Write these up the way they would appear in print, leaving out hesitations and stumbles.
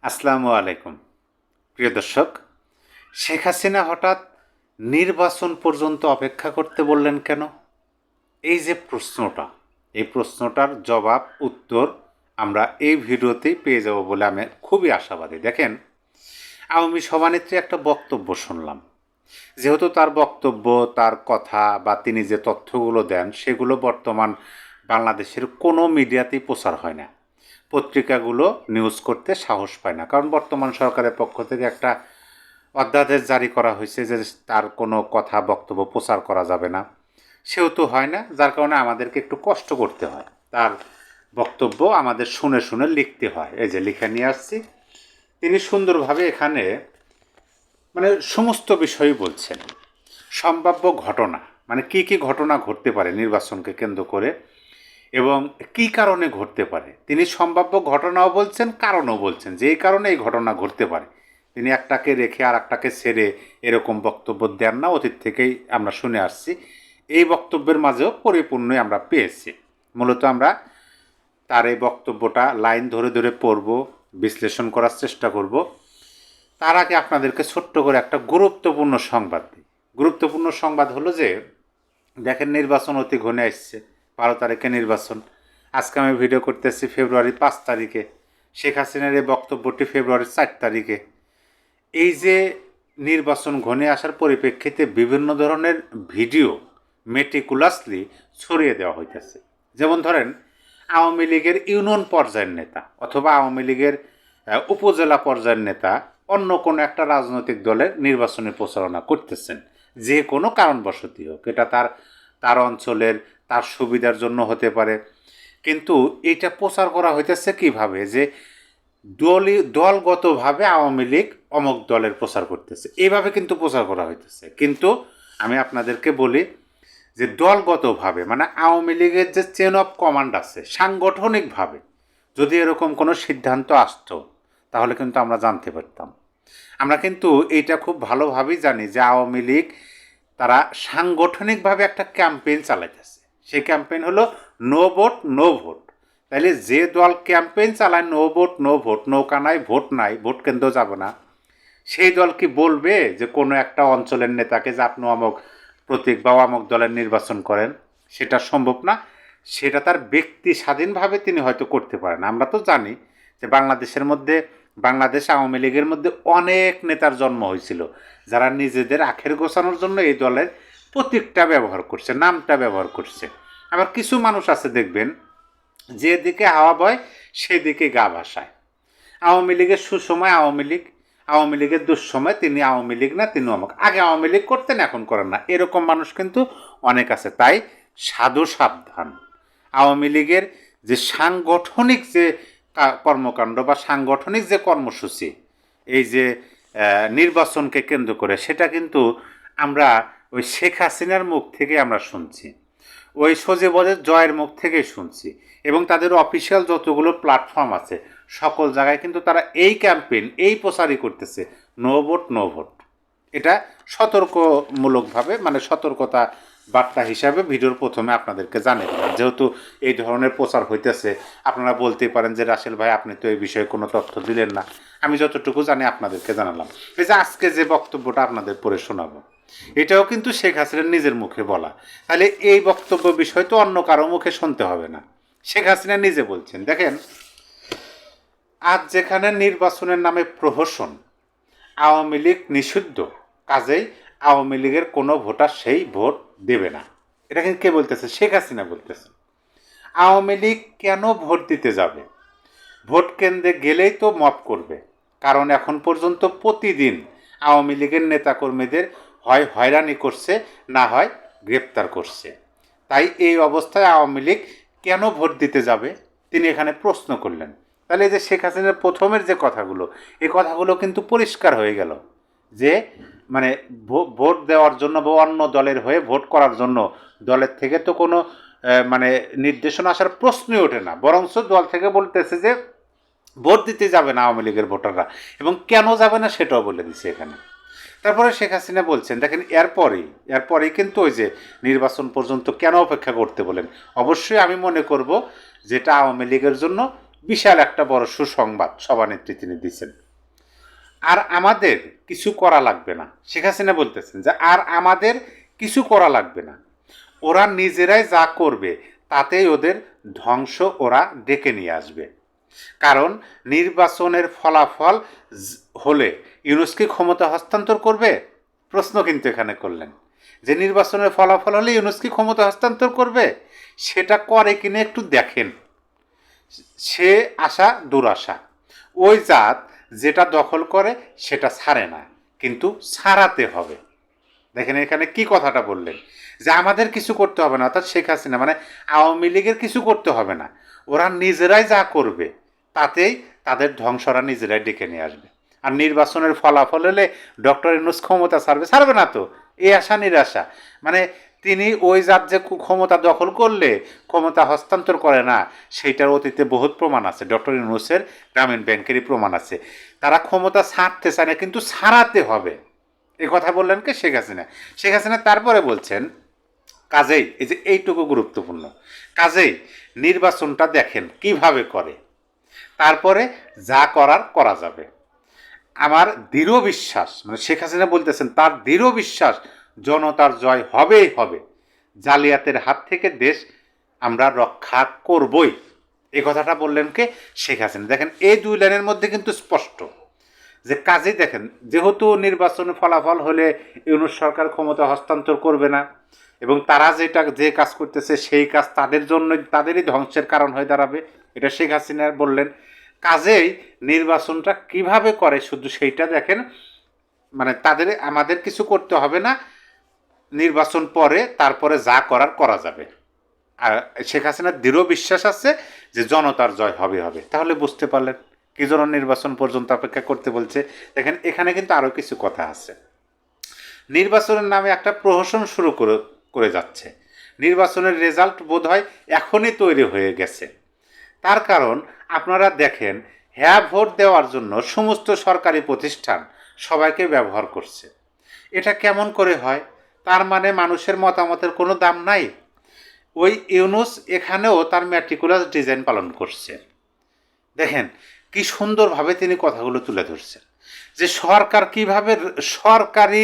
আসসালামু আলাইকুম প্রিয় দর্শক। শেখ হাসিনা হঠাৎ নির্বাচন পর্যন্ত অপেক্ষা করতে বললেন কেন? এই যে প্রশ্নটা, এই প্রশ্নটার জবাব উত্তর আমরা এই ভিডিওতেই পেয়ে যাব বলে আমি খুবই আশাবাদী। দেখেন, আওয়ামী সভানেত্রী একটা বক্তব্য শুনলাম। যেহেতু তার বক্তব্য, তার কথা বা তিনি যে তথ্যগুলো দেন সেগুলো বর্তমান বাংলাদেশের কোনো মিডিয়াতেই প্রচার হয় না। পত্রিকাগুলো নিউজ করতে সাহস পায় না, কারণ বর্তমান সরকারের পক্ষ থেকে একটা অধ্যাদেশ জারি করা হয়েছে যে তার কোনো কথা বক্তব্য প্রচার করা যাবে না। সেহেতু হয় না, যার কারণে আমাদেরকে একটু কষ্ট করতে হয়, তার বক্তব্য আমাদের শুনে শুনে লিখতে হয়। এই যে লিখে নিয়ে আসছি। তিনি সুন্দরভাবে এখানে সমস্ত বিষয়ই বলছেন। সম্ভাব্য ঘটনা, কি কি ঘটনা ঘটতে পারে নির্বাচনকে কেন্দ্র করে এবং কী কারণে ঘটতে পারে। তিনি সম্ভাব্য ঘটনাও বলছেন, কারণও বলছেন যে এই কারণে এই ঘটনা ঘটতে পারে। তিনি একটাকে রেখে আর একটাকে ছেড়ে এরকম বক্তব্য দেন না, অতীত থেকেই আমরা শুনে আসছি। এই বক্তব্যের মাঝেও পরিপূর্ণই আমরা পেয়েছি। মূলত আমরা তার এই বক্তব্যটা লাইন ধরে ধরে পড়ব, বিশ্লেষণ করার চেষ্টা করব। তার আগে আপনাদেরকে ছোট্ট করে একটা গুরুত্বপূর্ণ সংবাদ দিই। গুরুত্বপূর্ণ সংবাদ হলো যে, দেখেন, নির্বাচন অতি ঘনে আসছে। 12 তারিখে নির্বাচন। আজকে আমি ভিডিও করতেছি ফেব্রুয়ারি 5 তারিখে। শেখ হাসিনার এই বক্তব্যটি ফেব্রুয়ারি 4 তারিখে। এই যে নির্বাচন ঘনে আসার পরিপ্রেক্ষিতে বিভিন্ন ধরনের ভিডিও মেটিকুলাসলি ছড়িয়ে দেওয়া হইতেছে। যেমন ধরেন, আওয়ামী লীগের ইউনিয়ন পর্যায়ের নেতা অথবা আওয়ামী লীগের উপজেলা পর্যায়ের নেতা অন্য কোনো একটা রাজনৈতিক দলের নির্বাচনী প্রচারণা করতেছেন, যে কোনো কারণবশতই হোক। এটা তার তার অঞ্চলের তার সুবিধার জন্য হতে পারে, কিন্তু এইটা প্রচার করা হইতেছে কিভাবে যে দলগতভাবে আওয়ামী লীগ অমক দলের প্রচার করতেছে, এইভাবে কিন্তু প্রচার করা হইতেছে। কিন্তু আমি আপনাদেরকে বলি যে দলগতভাবে আওয়ামী লীগের যে চেন অফ কমান্ড আছে, সাংগঠনিকভাবে যদি এরকম কোনো সিদ্ধান্ত আসতো তাহলে কিন্তু আমরা জানতে পারতাম। আমরা কিন্তু এইটা খুব ভালোভাবেই জানি যে আওয়ামী লীগ তারা সাংগঠনিকভাবে একটা ক্যাম্পেইন চালাইতেছে। সেই ক্যাম্পেইন হলো নো ভোট নো ভোট। তাইলে যে দল ক্যাম্পেইন চালায় নো ভোট নো ভোট, নৌকা নাই, ভোট নাই, ভোট কেন্দ্র যাবে না, সেই দল কি বলবে যে কোনো একটা অঞ্চলের নেতাকে যে আপনি অমক প্রতীক বা অমক দলের নির্বাচন করেন? সেটা সম্ভব না। সেটা তার ব্যক্তি স্বাধীনভাবে তিনি হয়তো করতে পারেন। আমরা তো জানি যে বাংলাদেশ আওয়ামী লীগের মধ্যে অনেক নেতার জন্ম হয়েছিল, যারা নিজেদের আখের গোছানোর জন্য এই দলের প্রতীকটা ব্যবহার করছে, নামটা ব্যবহার করছে। আবার কিছু মানুষ আছে দেখবেন, যেদিকে হাওয়া বয় সেদিকে গা ভাসায়। আওয়ামী লীগের সুসময় আওয়ামী লীগ, আওয়ামী লীগের দুঃসময় তিনি আওয়ামী লীগ না, তিনি অমুক। আগে আওয়ামী লীগ করতেন, এখন করেন না, এরকম মানুষ কিন্তু অনেক আছে। তাই সাধু সাবধান। আওয়ামী লীগের যে সাংগঠনিক যে কর্মকাণ্ড বা সাংগঠনিক যে কর্মসূচি, এই যে নির্বাচনকে কেন্দ্র করে, সেটা কিন্তু আমরা ওই শেখ হাসিনার মুখ থেকে আমরা শুনছি, ওই সজীবদের জয়ের মুখ থেকেই শুনছি, এবং তাদের অফিসিয়াল যতগুলো প্ল্যাটফর্ম আছে সকল জায়গায় কিন্তু তারা এই ক্যাম্পেইন, এই প্রচারই করতেছে, নো ভোট নো ভোট। এটা সতর্কমূলকভাবে, সতর্কতা বার্তা হিসাবে ভিডিওর প্রথমে আপনাদেরকে জানিয়ে দিলাম। যেহেতু এই ধরনের প্রচার হইতেছে, আপনারা বলতেই পারেন যে রাসেল ভাই, আপনি তো এই বিষয়ে কোনো তথ্য দিলেন না। আমি যতটুকু জানি আপনাদেরকে জানালাম। এই যে আজকে যে বক্তব্যটা আপনাদের পড়ে শোনাবো, এটাও কিন্তু শেখ হাসিনার নিজের মুখে বলা। তাহলে এই বক্তব্য বিষয় তো অন্য কারো মুখে শুনতে হবে না, শেখ হাসিনা নিজে বলছেন। দেখেন, আজ যেখানে নির্বাচনের নামে প্রহসন, আওয়ামী লীগ নিষিদ্ধ, কাজেই আওয়ামী লীগের কোনো ভোটার সেই ভোট দেবে না। এটা কিন্তু কে বলতেছে? শেখ হাসিনা বলতেছে। আওয়ামী লীগ কেন ভোট দিতে যাবে? ভোট কেন্দ্রে গেলেই তো মপ করবে, কারণ এখন পর্যন্ত প্রতিদিন আওয়ামী লীগের নেতাকর্মীদের হয় হয়রানি করছে, না হয় গ্রেপ্তার করছে। তাই এই অবস্থায় আওয়ামী লীগ কেন ভোট দিতে যাবে, তিনি এখানে প্রশ্ন করলেন। তাহলে এই যে শেখ হাসিনার প্রথমের যে কথাগুলো, এই কথাগুলো কিন্তু পরিষ্কার হয়ে গেল যে ভোট দেওয়ার জন্য বা অন্য দলের হয়ে ভোট করার জন্য দলের থেকে তো কোনো নির্দেশনা আসার প্রশ্নই ওঠে না। বরঞ্চ দল থেকে বলতেছে যে ভোট দিতে যাবে না আওয়ামী লীগের ভোটাররা, এবং কেন যাবে না সেটাও বলে দিচ্ছে এখানে। তারপরে শেখ হাসিনা বলছেন, দেখেন, এরপরেই কিন্তু ওই যে নির্বাচন পর্যন্ত কেন অপেক্ষা করতে বলেন। অবশ্যই আমি মনে করব যেটা আওয়ামী লীগের জন্য বিশাল একটা বড় সুসংবাদ সভানেত্রী তিনি দিচ্ছেন। আর আমাদের কিছু করা লাগবে না, শেখ হাসিনা বলতেছেন যে আর আমাদের কিছু করা লাগবে না, ওরা নিজেরাই যা করবে তাতেই ওদের ধ্বংস ওরা ডেকে নিয়ে আসবে। কারণ নির্বাচনের ফলাফল হলে ইউনূস কি ক্ষমতা হস্তান্তর করবে? প্রশ্ন কিন্তু এখানে করলেন যে নির্বাচনের ফলাফল হলে ইউনূস কি ক্ষমতা হস্তান্তর করবে, সেটা করে কিনা একটু দেখেন। সে আশা দুরাশা, ওই জাত যেটা দখল করে সেটা ছাড়ে না, কিন্তু ছাড়াতে হবে। দেখেন এখানে কি কথাটা বললেন যে আমাদের কিছু করতে হবে না, অর্থাৎ শেখ হাসিনা মানে আওয়ামী লীগের কিছু করতে হবে না, ওরা নিজেরাই যা করবে তাতেই তাদের ধ্বংসরা নিজেরাই ডেকে নিয়ে আসবে। আর নির্বাচনের ফলাফল হলে ডক্টর ইউনূস ক্ষমতা ছাড়বে না তো, এই আশা নিরাশা। মানে তিনি ওই জাত যে ক্ষমতা দখল করলে ক্ষমতা হস্তান্তর করে না, সেইটার অতীতে বহুত প্রমাণ আছে। ডক্টর ইউনূসের গ্রামীণ ব্যাংকেরই প্রমাণ আছে। তারা ক্ষমতা ছাড়তে চায় না, কিন্তু ছাড়াতে হবে, এ কথা বললেন কে? শেখ হাসিনা। শেখ হাসিনা তারপরে বলছেন কাজেই এই যে এইটুকু গুরুত্বপূর্ণ, কাজেই নির্বাচনটা দেখেন কিভাবে করে, তারপরে যা করার করা যাবে। আমার দৃঢ় বিশ্বাস, মানে শেখ হাসিনা বলতেছেন তার দৃঢ় বিশ্বাস জনতার জয় হবেই হবে, জালিয়াতের হাত থেকে দেশ আমরা রক্ষা করবই। এই কথাটা বললেন কে? শেখ হাসিনা। দেখেন এই দুই লাইনের মধ্যে কিন্তু স্পষ্ট যে কাজেই দেখেন, যেহেতু নির্বাচন ফলাফল হলে ইউনূস সরকার ক্ষমতা হস্তান্তর করবে না, এবং তারা যে কাজ করতেছে সেই কাজ তাদের জন্য তাদেরই ধ্বংসের কারণ হয়ে দাঁড়াবে, এটা শেখ হাসিনা বললেন। কাজেই নির্বাচনটা কিভাবে করে শুধু সেইটা দেখেন, মানে আমাদের কিছু করতে হবে না, নির্বাচন পরে তারপরে যা করার করা যাবে। আর শেখ হাসিনার দৃঢ় বিশ্বাস আছে যে জনতার জয় হবে। তাহলে বুঝতে পারলেন কি জন্য নির্বাচন পর্যন্ত অপেক্ষা করতে বলছে। দেখেন এখানে কিন্তু আরও কিছু কথা আছে। নির্বাচনের নামে একটা প্রহসন শুরু করে যাচ্ছে। নির্বাচনের রেজাল্ট বোধহয় এখনই তৈরি হয়ে গেছে। তার কারণ আপনারা দেখেন, হ্যাঁ ভোট দেওয়ার জন্য সমস্ত সরকারি প্রতিষ্ঠান সবাইকে ব্যবহার করছে। এটা কেমন করে হয়? তার মানে মানুষের মতামতের কোনো দাম নাই। ওই ইউনূস এখানেও তার ম্যাট্রিকুলাস ডিজাইন পালন করছে। দেখেন কি সুন্দরভাবে তিনি কথাগুলো তুলে ধরছেন যে সরকার কিভাবে সরকারি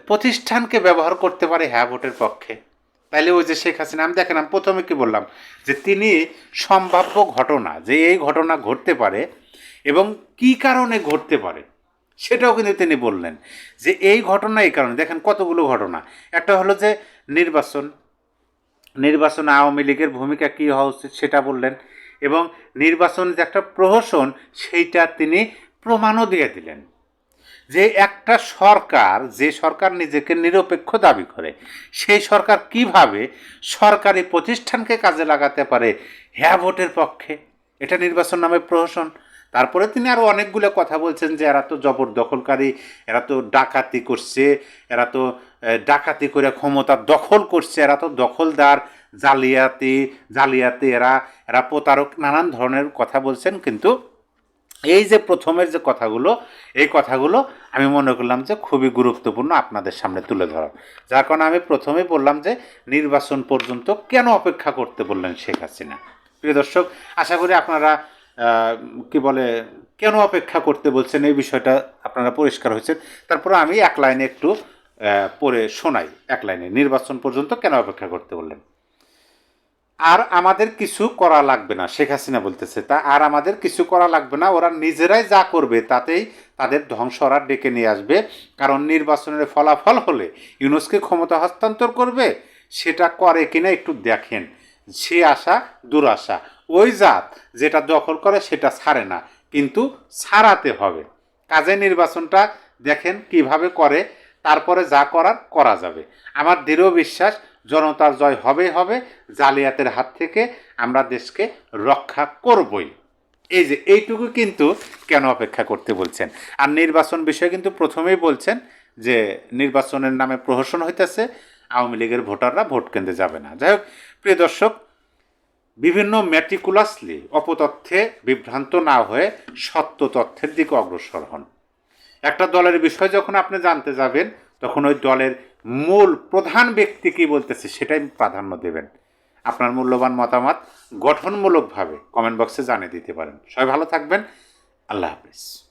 প্রতিষ্ঠানকে ব্যবহার করতে পারে হ্যাঁ ভোটের পক্ষে। তাইলে ওই যে শেখ হাসিনা, আমি দেখেন আমি প্রথমে কি বললাম যে তিনি সম্ভাব্য ঘটনা, যে এই ঘটনা ঘটতে পারে এবং কি কারণে ঘটতে পারে সেটাও কিন্তু তিনি বললেন যে এই ঘটনা এই কারণে। দেখেন কতগুলো ঘটনা। একটা হলো যে নির্বাচনে আওয়ামী লীগের ভূমিকা কী হওয়া উচিত সেটা বললেন, এবং নির্বাচন যে একটা প্রহসন সেইটা তিনি প্রমাণও দিয়ে দিলেন যে একটা সরকার, যে সরকার নিজেকে নিরপেক্ষ দাবি করে, সেই সরকার কিভাবে সরকারি প্রতিষ্ঠানকে কাজে লাগাতে পারে হ্যাঁ ভোটের পক্ষে। এটা নির্বাচন নামে প্রহসন। তারপরে তিনি আরও অনেকগুলো কথা বলছেন যে এরা তো জবরদখলকারী, এরা তো ডাকাতি করছে, এরা তো ডাকাতি করে ক্ষমতা দখল করছে, এরা তো দখলদার, জালিয়াতি এরা প্রতারক, নানান ধরনের কথা বলছেন। কিন্তু এই যে প্রথমের যে কথাগুলো, এই কথাগুলো আমি মনে করলাম যে খুবই গুরুত্বপূর্ণ আপনাদের সামনে তুলে ধরা। যার কারণে আমি প্রথমেই বললাম যে নির্বাচন পর্যন্ত কেন অপেক্ষা করতে বললেন শেখ হাসিনা। প্রিয় দর্শক, আশা করি আপনারা কেন অপেক্ষা করতে বলছেন এই বিষয়টা আপনারা পরিষ্কার হয়েছেন। তারপরে আমি এক লাইনে একটু পড়ে শোনাই, এক লাইনে নির্বাচন পর্যন্ত কেন অপেক্ষা করতে বললেন। আর আমাদের কিছু করা লাগবে না, শেখ হাসিনা বলতেছে, তা আর আমাদের কিছু করা লাগবে না, ওরা নিজেরাই যা করবে তাতেই তাদের ধ্বংস ওরা ডেকে নিয়ে আসবে। কারণ নির্বাচনের ফলাফল হলে ইউনূসকে ক্ষমতা হস্তান্তর করবে, সেটা করে কিনা একটু দেখেন। সে আশা দুরাশা, ওই জাত যেটা দখল করে সেটা ছাড়ে না, কিন্তু ছাড়াতে হবে। কাজে নির্বাচনটা দেখেন কিভাবে করে, তারপরে যা করার করা যাবে। আমার দৃঢ় বিশ্বাস জনতার জয় হবে, জালিয়াতের হাত থেকে আমরা দেশকে রক্ষা করবই। এই যে এইটুকু কিন্তু কেন অপেক্ষা করতে বলছেন। আর নির্বাচন বিষয়ে কিন্তু প্রথমেই বলছেন যে নির্বাচনের নামে প্রহসন হইতেছে, আওয়ামী লীগের ভোটাররা ভোট কেন্দ্রে যাবে না। যাই হোক প্রিয় দর্শক, বিভিন্ন ম্যাটিকুলাসলি অপতথ্যে বিভ্রান্ত না হয়ে সত্য তথ্যের দিকে অগ্রসর হন। একটা দলের বিষয় যখন আপনি জানতে যাবেন, তখন ওই দলের মূল প্রধান ব্যক্তি কী বলতেছে সেটাই প্রাধান্য দেবেন। আপনার মূল্যবান মতামত গঠনমূলকভাবে কমেন্ট বক্সে জানিয়ে দিতে পারেন। সবাই ভালো থাকবেন। আল্লাহ হাফিজ।